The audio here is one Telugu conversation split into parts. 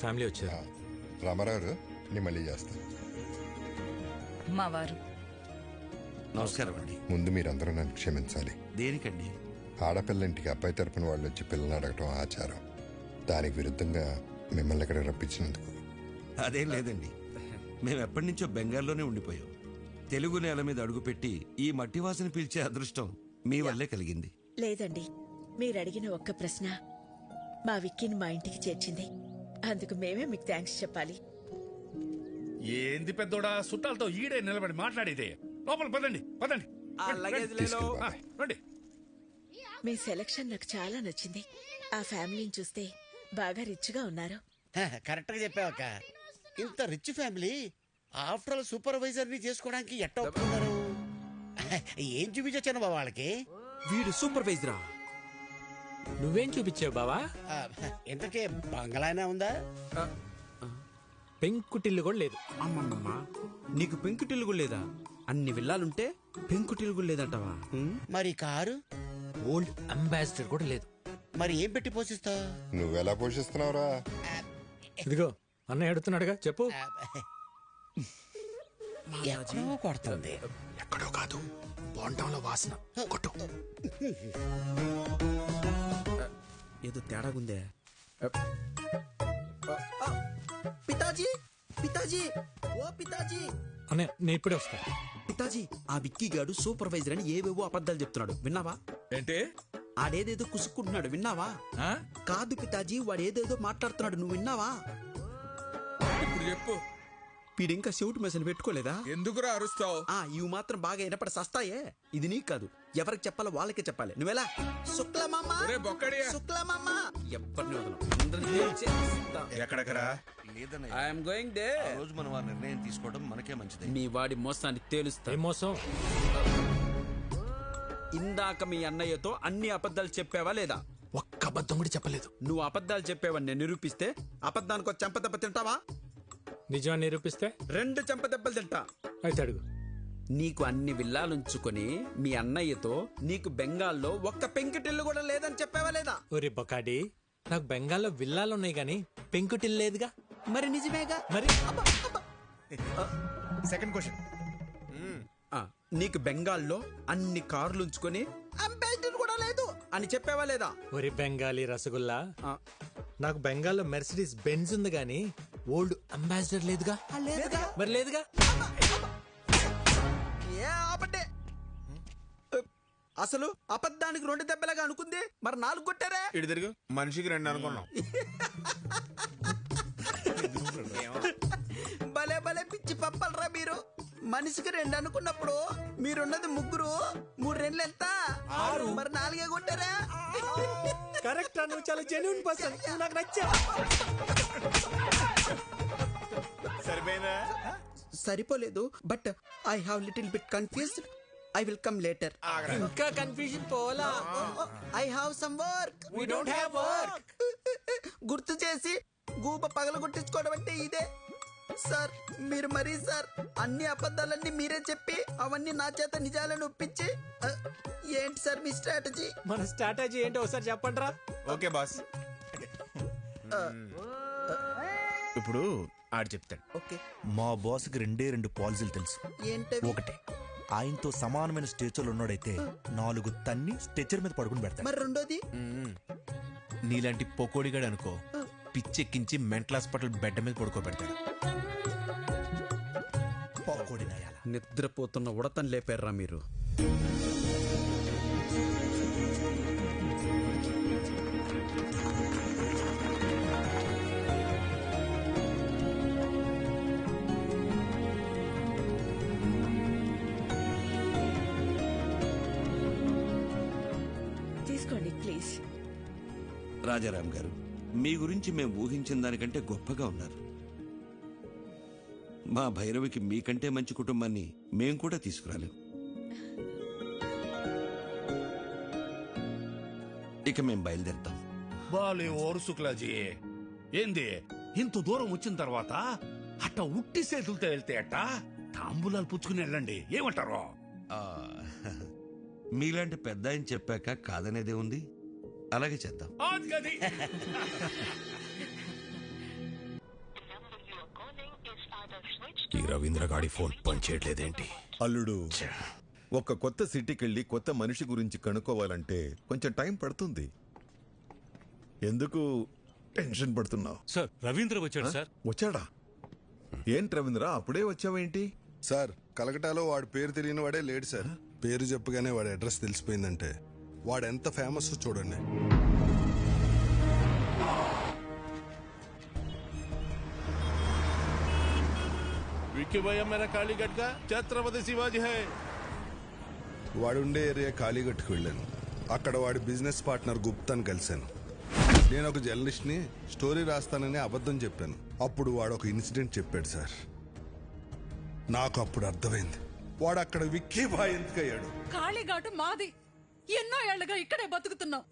ఫ్యామిలీ వచ్చారు. రామారావు నేను మళ్ళీ చేస్తాను. మా వారు నమస్కారం అండి. ముందు మీరందరూ నన్ను క్షమించాలి. దేనికండి? ఆడపిల్ల ఇంటికి అబ్బాయి తరపున వాళ్ళు వచ్చి పిల్లల్ని అడగటం ఆచారం. దానికి విరుద్ధంగా మిమ్మల్ని ఇక్కడ రప్పించినందుకు. అదేం లేదండి, మేము ఎప్పటి నుంచో బెంగాల్లోనే ఉండిపోయాం. తెలుగు నేల మీద అడుగుపెట్టి ఈ మట్టి వాసన పీల్చే అదృష్టం మీ వల్లే కలిగింది. లేదండి, మీరడిగిన ఒక్క ప్రశ్న మా విక్కీని మా ఇంటికి చేర్చింది. అందుకు మేమే మీకు థ్యాంక్స్ చెప్పాలి. ఏంది పెద్దోడా, చుట్టాలతో ఈడే నిలబడి మాట్లాడేదే. లోపల పదండి పదండి. తీసుకెళ్ళి బాబాయ్. రండి. మీ సెలక్షన్ నాకు చాలా నచ్చింది. ఆ ఫ్యామిలీని చూస్తే బాగా రిచ్గా ఉన్నారు. కరెక్ట్ గా చెప్పావక్క. ఇంత rich family after all supervisor ని చేసుకోవడానికి ఎట్ట ఒప్పుకున్నారు? ఏం చూపించొచ్చాను బాబా వాళ్ళకి? వీడు సూపర్వైజరా? నువ్వేం చూపించావు బావా? ఇంతకే బంగ్లానే ఉందా? పెంకుటిల్లు కూడా లేదు. అమ్మమ్మమ్మా, నీకు పెంకుటిల్లు కూడా లేదా? అన్ని విల్లాలుంటే పెంకుటిల్లు కూడా లేదంటావా? మరి కారు? ఓల్డ్ అంబాసిడర్ కూడా లేదు. మరి ఏం పెట్టి పోషిస్తావు? నువ్వెలా పోషిస్తున్నావురా? ఇదిగో అన్నయ్య అడుగుతున్నాడుగా, చెప్పు. ఎక్కడో కొడుతుంది. ఎక్కడో కాదు, బోండంలో వాసన. కొట్టు. ఏదో తేడాగుందే. పితాజీ, పితాజీ, ఓ పితాజీ. అన్నయ్య నేను ఇప్పుడే వస్తా. పితాజీ, ఆ విక్కీ గాడు సూపర్వైజర్ అని ఏవేవో అబద్ధాలు చెప్తున్నాడు, విన్నావా? ఏంటి? ఆడేదేదో కుసుక్కుంటున్నాడు, విన్నావా? కాదు పితాజీ, వాడు ఏదేదో మాట్లాడుతున్నాడు, నువ్వు విన్నావా? ఇప్పుడు చెప్పు. వీడింకా చెవిటి మెసలు పెట్టుకోలేదా? ఎందుకురా అరుస్తావు? ఇవి మాత్రం బాగా వినపడి సస్తాయే. ఇది నీకు కాదు, ఎవరికి చెప్పాలో వాళ్ళకే చెప్పాలి. నువ్వెలా? శుక్లమామ, బొక్కడియా, శుక్లమామ. ఎవరిని వదలం, అందరినీ తేల్చేస్తా. ఎక్కడెక్కరా? లేదన్నయ్య, ఐఎమ్ గోయింగ్ దే. ఆ రోజు మనం ఆ నిర్ణయం తీసుకోవడం మనకే మంచిది. మీ వాడి మోసాన్ని తేలుస్తా. ఏం మోసం? ఇందాక మీ అన్నయ్యతో అన్ని అబద్ధాలు చెప్పావా లేదా? ఒక్క అబద్ధం కూడా చెప్పలేదు. నువ్వు అబద్ధాలు చెప్పావని నేను నిరూపిస్తే అబద్ధానికి ఒక చెంపదెబ్బ తింటావా? నిజాన్ని నిరూపిస్తే 2 చెంపదెబ్బలు తింటా. అయితే అడుగు. నీకు అన్ని విల్లాలుంచుకొని మీ అన్నయ్యతో నీకు బెంగాల్లో ఒక్క పెంకుటిల్లు కూడా లేదని చెప్పావా లేదా? ఒరే బొకాడి, నాకు బెంగాల్లో విల్లాలు ఉన్నాయి గానీ పెంకుటిల్లు లేదుగా. మరి నిజమేగా. మరి సెకండ్ క్వశ్చన్. నీకు బెంగాల్లో అన్ని కార్లు ఉంచుకొని అంబాసిడర్ కూడా లేదు అని చెప్పావా లేదా? ఒరే బెంగాలీ రసగుల్లా, నాకు బెంగాల్లో మెర్సిడీస్ బెంజ్ ఉంది గానీ ఓల్డ్ అంబాసిడర్ లేదుగా. మరి లేదుగా. అసలు అబద్ధానికి 2 దెబ్బలుగా అనుకుంది, మరి 4 కొట్టారా? ఇటు తిరుగు. మనిషికి 2 అనుకున్నాం. భలే భలే పిచ్చి పప్పలరా మీరు. మనిషికి 2 అనుకున్నప్పుడు మీరున్నది 3, 3 2 ఎంత? 6. మరి 4 కొట్టారా? కరెక్ట్. నువ్వు చాలా జెన్యూన్ పర్సన్, నాకు నచ్చా. సరిపోయిందా? సరిపోలేదు, but I have little bit confused. I will come later. ఇంకా కన్ఫ్యూజన్ పోలా. I have some work. We don't have work. గుర్తు చేసి గూప పగల కొట్టించుకోవడం అంటే ఇదే సార్. మీరు మరీ సార్ అన్ని అబద్ధాలన్నీ మీరే చెప్పి అవన్నీ నా చేత నిజాలను ఒప్పించి ఏంటి సార్ మీ స్ట్రాటజీ? మన స్ట్రాటజీ ఏంటో ఒకసారి చెప్పండి రా. Okay boss. ఇప్పుడు ఆడు చెప్తాడు. ఓకే. మా బాస్కి 2 పాలసీలు తెలుసు. ఏంటవి? ఒకటి, ఆయనతో సమానమైన స్టేచర్లు ఉన్నాడైతే 4 తన్ని స్టేచర్ మీద పడుకుని పెడతాడు. మరి రెండోది? నీలాంటి పొకోడిగాడు అనుకో, పిచ్చెక్కించి మెంటల్ హాస్పిటల్ బెడ్ మీద పడుకోబెడతాడు. పొకోడి నయాల. నిద్రపోతున్న ఉడతను లేపారా మీరు? తీసుకోండి ప్లీజ్. రాజారాం గారు, మీ గురించి మేము ఊహించిన దానికంటే గొప్పగా ఉన్నారు. మా భైరవికి మీకంటే మంచి కుటుంబాన్ని మేం కూడా తీసుకురాలేం. ఇక మేం బయలుదేరుతాం. బాలే ఓరు శుక్లాజీ, ఏంది ఇంత దూరం వచ్చిన తర్వాత అట్ట ఉట్టి చేతులతో వెళ్తే అట్ట తాంబూలాలు పుచ్చుకుని వెళ్ళండి, ఏమంటారు? మీలాంటి పెద్ద ఆయన చెప్పాక కాదనేదే ఉంది. అలాగే చేద్దాం. రవీంద్ర గాడి ఫోన్ పనిచేయట్లేదేంటి? అల్లుడు, ఒక కొత్త సిటీకి వెళ్ళి కొత్త మనిషి గురించి కనుక్కోవాలంటే కొంచెం టైం పడుతుంది. ఎందుకు టెన్షన్ పడుతున్నావు? సార్ రవీంద్ర వచ్చాడు సార్. వచ్చాడా? ఏంటి రవీంద్ర అప్పుడే వచ్చావేంటి? సార్, కలకటాలో వాడి పేరు తెలియని వాడే లేడు సార్. పేరు చెప్పగానే వాడి అడ్రస్ తెలిసిపోయిందంటే వాడు ఎంత ఫేమస్ చూడండి. विक्की भैया मेरा कालीगढ़ का छत्रपति शिवाजी है. వాడుండే ఏరియా కాళీగట్టుకు వెళ్ళాను. అక్కడ వాడి బిజినెస్ పార్ట్నర్ గుప్తాను కలిశాను. నేను ఒక జర్నలిస్ట్ని, స్టోరీ రాస్తానని అబద్ధం చెప్పాను. అప్పుడు వాడు ఒక ఇన్సిడెంట్ చెప్పాడు సార్. నాకు అప్పుడు అర్థమైంది వాడు అక్కడ విక్కీ బాయ్ ఎందుకయ్యాడు. కాళీఘాటు మాది. ఎన్నో ఏళ్లుగా ఇక్కడే బతుకుతున్నాం.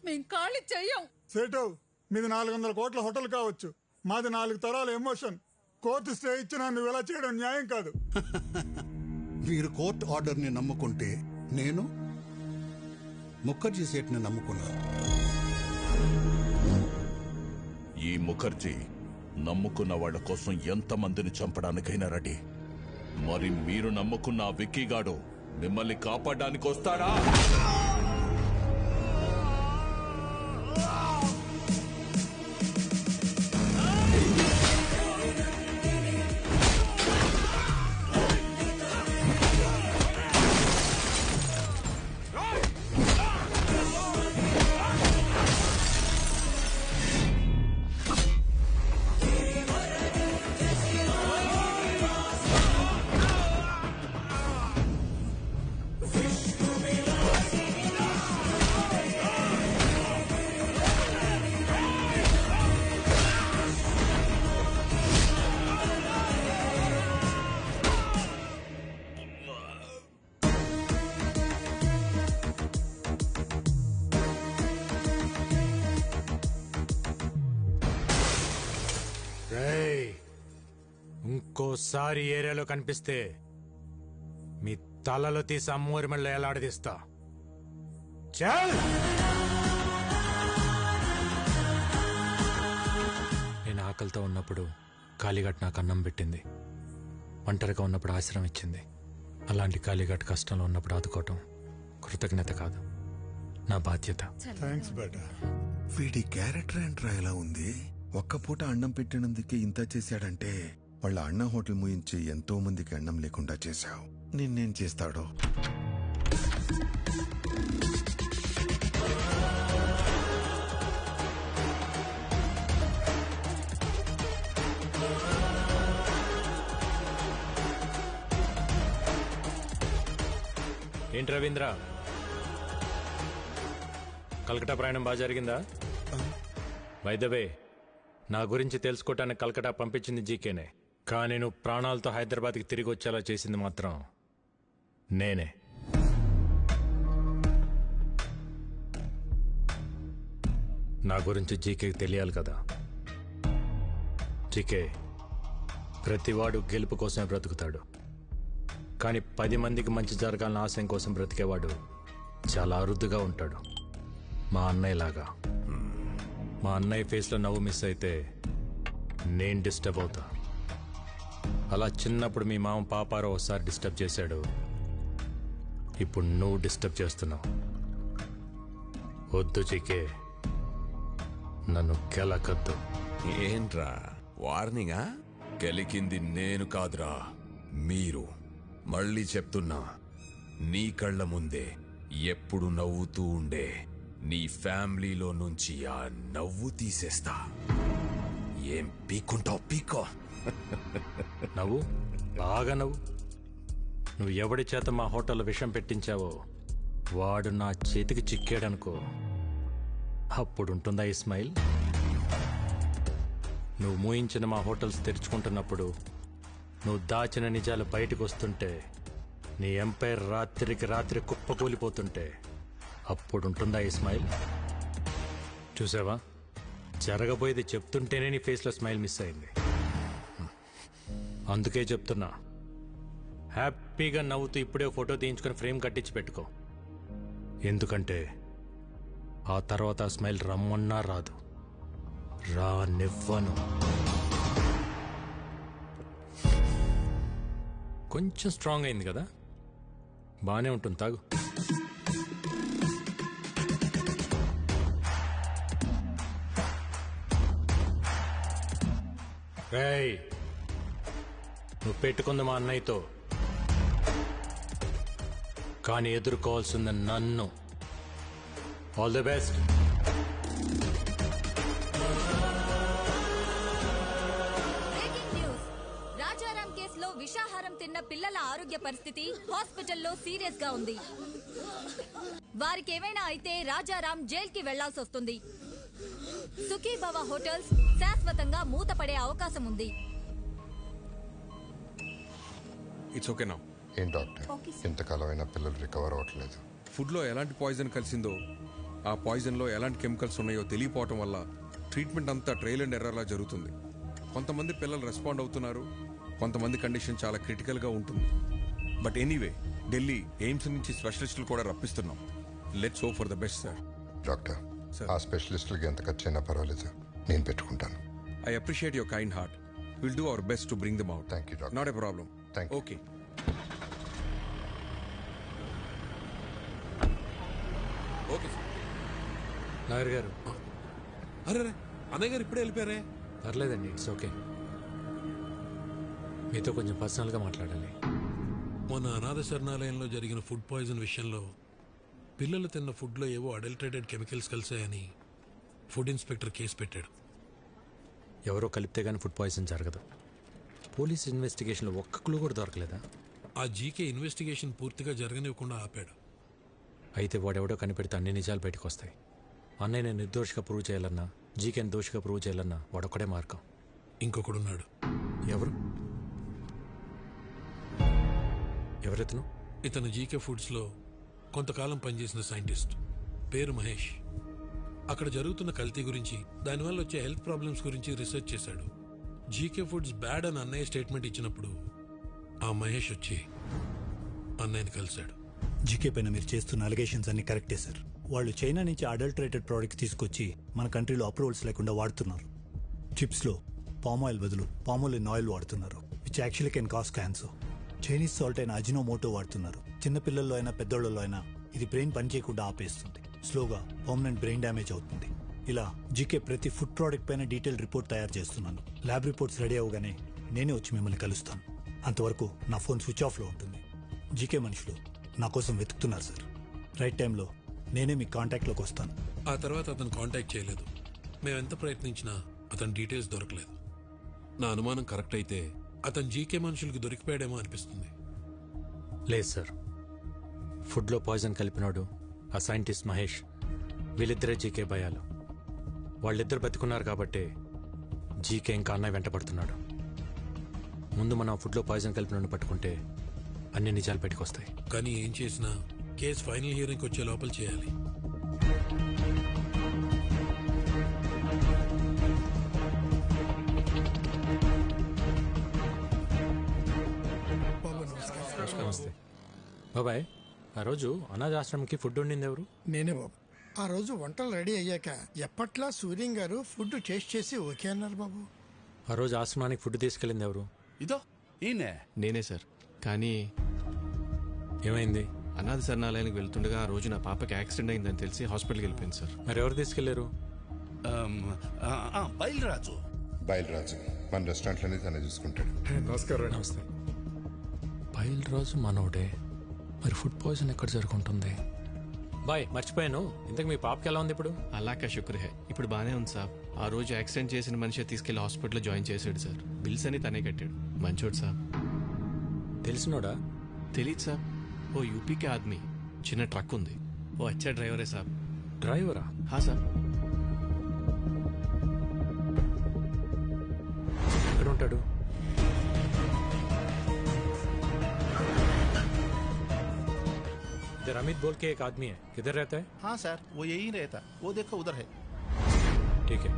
మేం ఖాళీ చెయ్యం. సేటు, మీది 400 కోట్ల హోటల్ కావచ్చు, మాది 4 తరాల ఎమోషన్. కోర్టు స్టే ఇచ్చినా నువ్వు ఇలా చేయడం న్యాయం కాదు. మీరు కోర్టు ఆర్డర్ని నమ్ముకుంటే నేను ముఖర్జీ సేట్ని నమ్ముకున్నాను. ఈ ముఖర్జీ నమ్ముకున్న వాళ్ళ కోసం ఎంతమందిని చంపడానికైనా రెడీ. మరి మీరు నమ్ముకున్న ఆ విక్కీగాడు మిమ్మల్ని కాపాడడానికి వస్తాడా? ఇంకోసారి ఏరియాలో కనిపిస్తే మీ తలలో తీసి అమ్మూరి మెళ్ళ ఎలాడదీస్తా. చల్! నేను ఆకలితో ఉన్నప్పుడు కాళీఘాట్ నాకు అన్నం పెట్టింది. ఒంటరిగా ఉన్నప్పుడు ఆశ్రయం ఇచ్చింది. అలాంటి కాళీఘాట్ కష్టంలో ఉన్నప్పుడు ఆదుకోవటం కృతజ్ఞత కాదు, నా బాధ్యత. థ్యాంక్స్ బేటా. వీడి క్యారెక్టర్ ఏంట్రా ఎలా ఉంది? ఒక్క పూట అన్నం పెట్టినందుకే ఇంత చేశాడంటే వాళ్ళ అన్న హోటల్ ముయించి ఎంతో మందికి అన్నం లేకుండా చేశావు. నిన్నేం చేస్తాడో? ఏంటి రవీంద్ర, కలకటా ప్రయాణం బాగా జరిగిందా? వైదవే, నా గురించి తెలుసుకోవటానికి కలకటా పంపించింది జీకేనే, కానీ నువ్వు ప్రాణాలతో హైదరాబాద్కి తిరిగి వచ్చేలా చేసింది మాత్రం నేనే. నా గురించి జీకేకి తెలియాలి కదా. జీకే, ప్రతివాడు గెలుపు కోసమే బ్రతుకుతాడు, కానీ 10 మందికి మంచి జరగాలని ఆశయం కోసం బ్రతికేవాడు చాలా అరుదుగా ఉంటాడు. మా అన్నయ్యలాగా. మా అన్నయ్య ఫేస్లో నవ్వు మిస్ అయితే నేను డిస్టర్బ్ అవుతా. అలా చిన్నప్పుడు మీ మామ పాపారావు ఒకసారి డిస్టర్బ్ చేశాడు, ఇప్పుడు నువ్వు డిస్టర్బ్ చేస్తున్నావు. వద్దు జీకే, నన్ను కెలకద్దు. ఏంట్రా వార్నింగా? గెలికింది నేను కాదురా, మీరు. మళ్ళీ చెప్తున్నా, నీ కళ్ళ ముందే ఎప్పుడు నవ్వుతూ ఉండే నీ ఫ్యామిలీలో నుంచి ఆ నవ్వు తీసేస్తా. ఏం పీక్కుంటావు పీకో. నవ్వు, బాగా నవ్వు. నువ్వు ఎవడి చేత మా హోటల్లో విషం పెట్టించావో వాడు నా చేతికి చిక్కాడనుకో, అప్పుడుంటుందా ఈ స్మైల్? నువ్వు మూయించిన మా హోటల్స్ తెరుచుకుంటున్నప్పుడు, నువ్వు దాచిన నిజాలు బయటకు వస్తుంటే, నీ ఎంపైర్ రాత్రికి రాత్రి కుప్పకూలిపోతుంటే, అప్పుడుంటుందా ఈ స్మైల్? చూసావా, జరగబోయేది చెప్తుంటేనే నీ ఫేస్లో స్మైల్ మిస్ అయింది. అందుకే చెప్తున్నా, హ్యాపీగా నవ్వుతూ ఇప్పుడే ఫోటో తీయించుకొని ఫ్రేమ్ కట్టించి పెట్టుకో. ఎందుకంటే ఆ తర్వాత ఆ స్మైల్ రమ్మన్నా రాదు, రానివ్వను. కొంచెం స్ట్రాంగ్ అయింది కదా, బాగానే ఉంటుంది, తాగు. రేయ్, నువ్వు పెట్టుకుంది మా అన్నయ్యతో, కానీ ఎదుర్కోవాల్సింది నన్ను. All the best. Breaking news. Rajaram కేసులో విషాహారం తిన్న పిల్లల ఆరోగ్య పరిస్థితి హాస్పిటల్లో సీరియస్ గా ఉంది. వారికి ఏమైనా అయితే రాజారాం జైలుకి వెళ్లాల్సి వస్తుంది. సుఖీభవ హోటల్స్ శాశ్వతంగా మూతపడే అవకాశం ఉంది. ఇట్స్ ఓకే నా. ఏం డాక్టర్, ఇంతకాలమైనా పిల్లలు రికవర్ అవ్వట్లేదు. ఫుడ్లో ఎలాంటి పాయిజన్ కలిసిందో, ఆ పాయిజన్లో ఎలాంటి కెమికల్స్ ఉన్నాయో తెలియపోవటం వల్ల ట్రీట్మెంట్ అంతా ట్రయల్ అండ్ ఎర్రర్లా జరుగుతుంది. కొంతమంది పిల్లలు రెస్పాండ్ అవుతున్నారు, కొంతమంది కండిషన్ చాలా క్రిటికల్గా ఉంటుంది. బట్ ఎనీవే, ఢిల్లీ ఎయిమ్స్ నుంచి స్పెషలిస్టులు కూడా రప్పిస్తున్నాం. Let's hope for the best sir. Doctor, ఆ స్పెషలిస్టులకి ఎంత ఖర్చు అయినా పర్వాలేదు, నేను పెట్టుకుంటాను. I appreciate your kind heart. We'll do our best to bring them out. Thank you, doctor. Not a problem. Thank you. Okay. Okay, sir. Nagar గారు. అరే అన్నయ్య గారు ఇప్పుడే వెళ్ళిపోయారే. పర్లేదండి, ఇట్స్ ఓకే. మీతో కొంచెం పర్సనల్గా మాట్లాడాలి. మొన్న అనాథ శరణాలయంలో జరిగిన ఫుడ్ పాయిజన్ విషయంలో పిల్లలు తిన్న ఫుడ్లో ఏవో అడల్టరేటెడ్ కెమికల్స్ కలిసాయని ఫుడ్ ఇన్స్పెక్టర్ కేసు పెట్టాడు. ఎవరో కలిపితే కానీ ఫుడ్ పాయిజన్ జరగదు. పోలీస్ ఇన్వెస్టిగేషన్లో ఒక్క క్లూ కూడా దొరకలేదా? ఆ జీకే ఇన్వెస్టిగేషన్ పూర్తిగా జరగనివ్వకుండా ఆపాడు. అయితే వాడెవడో కనిపెడితే అన్ని నిజాలు బయటకు వస్తాయి. అన్నయ్య నిర్దోషిగా ప్రూవ్ చేయాలన్నా, జీకేని దోషిగా ప్రూవ్ చేయాలన్నా వాడొక్కడే మార్గం. ఇంకొకడున్నాడు. ఎవరు? ఎవరెతను? ఇతను జీకే ఫుడ్స్లో కొంతకాలం పనిచేసిన సైంటిస్ట్. పేరు మహేష్. అక్కడ జరుగుతున్న కల్తీ గురించి, దానివల్ల వచ్చే హెల్త్ ప్రాబ్లమ్స్ గురించి రీసెర్చ్ చేశాడు. జీకే ఫుడ్స్ బ్యాడ్ అని అన్నయ్య స్టేట్మెంట్ ఇచ్చినప్పుడు ఆ మహేష్ వచ్చి అన్నయ్యని కలిశాడు. జీకే పైన మీరు చేస్తున్న అలిగేషన్స్ అన్ని కరెక్టే సార్. వాళ్ళు చైనా నుంచి అడల్టరేటెడ్ ప్రోడక్ట్స్ తీసుకొచ్చి మన కంట్రీలో అప్రూవల్స్ లేకుండా వాడుతున్నారు. చిప్స్లో పామ్ ఆయిల్ బదులు పామోలిన్ ఆయిల్ వాడుతున్నారు, which actually can cause cancer. Chinese salt అయిన అజినోమోటో వాడుతున్నారు. చిన్నపిల్లల్లో అయినా పెద్దోళ్ళలో అయినా ఇది బ్రెయిన్ పని చేయకుండా ఆపేస్తుంది. స్లోగా పర్మనెంట్ బ్రెయిన్ డ్యామేజ్ అవుతుంది. ఇలా జీకే ప్రతి ఫుడ్ ప్రోడక్ట్ పైన డీటెయిల్ రిపోర్ట్ తయారు చేస్తున్నాను. ల్యాబ్ రిపోర్ట్స్ రెడీ అవగానే నేనే వచ్చి మిమ్మల్ని కలుస్తాను. అంతవరకు నా ఫోన్ స్విచ్ ఆఫ్లో ఉంటుంది. జీకే మనుషులు నా కోసం వెతుకుతున్నారు సార్. రైట్ టైంలో నేనే మీ కాంటాక్ట్లోకి వస్తాను. ఆ తర్వాత అతను కాంటాక్ట్ చేయలేదు. మేమెంత ప్రయత్నించినా అతని డీటెయిల్స్ దొరకలేదు. నా అనుమానం కరెక్ట్ అయితే అతను జీకే మనుషులకు దొరికిపోయాడేమో అనిపిస్తుంది. లేదు సార్, ఫుడ్లో పాయిజన్ కలిపినాడు ఆ సైంటిస్ట్ మహేష్. వీళ్ళిద్దరే జీకే భయాలు. వాళ్ళిద్దరు బతుకున్నారు కాబట్టే జీకే ఇంకా అన్నయ్య వెంట పడుతున్నాడు. ముందు మనం ఆ ఫుడ్లో పాయిజన్ కలిపినోడిని పట్టుకుంటే అన్ని నిజాలు బయటకొస్తాయి. కానీ ఏం చేసినా కేసు ఫైనల్ హియరింగ్కి వచ్చే లోపల చేయాలి. నమస్తే బాబాయ్. ఆ రోజు అనాథాశ్రమంకి ఫుడ్ వండింది ఎవరు? నేనే బాబు. ఆ రోజు వంటలు రెడీ అయ్యాక ఎప్పట్లా సూర్యం గారు ఫుడ్ టేస్ట్ చేసి ఓకే అన్నారు బాబు. ఆ రోజు ఆశ్రమానికి ఫుడ్ తీసుకెళ్ళింది ఎవరు? ఇదో ఈయనే. నేనే సార్. కానీ ఏమైంది? అనాథ శరణాలయానికి వెళ్తుండగా ఆ రోజు నా పాపకి యాక్సిడెంట్ అయిందని తెలిసి హాస్పిటల్కి వెళ్ళిపోయింది సార్. మరి ఎవరు తీసుకెళ్లారు? బయలురాజు. బయలురాజు మన రెస్టారెంట్లోనే తనే చూసుకుంటాడు. నమస్కారం. నమస్తే. బయలురాజు మనోడే. మరి ఫుడ్ పాయిజన్ ఎక్కడ జరుగుతుంది? బాయ్, మర్చిపోయాను. ఇంతకు మీ పాపకి ఎలా ఉంది ఇప్పుడు? అలాకా శుక్ర్ హై, ఇప్పుడు బానే ఉంది సార్. ఆ రోజు యాక్సిడెంట్ చేసిన మనిషి తీసుకెళ్లి హాస్పిటల్లో జాయిన్ చేశాడు సార్. బిల్స్ అని తనే కట్టాడు. మంచోడు సార్. తెలిసినోడా? తెలీదు సార్. ఓ యూపీకే ఆద్మీ. చిన్న ట్రక్ ఉంది. ఓ అచ్చా డ్రైవరే సార్. డ్రైవరా? హా సార్. ఎక్కడ ఉంటాడు? इधर अमित बोल के एक आदमी है, किधर रहता है? हाँ सर, वो यही रहता, वो देखो उधर है. ठीक है.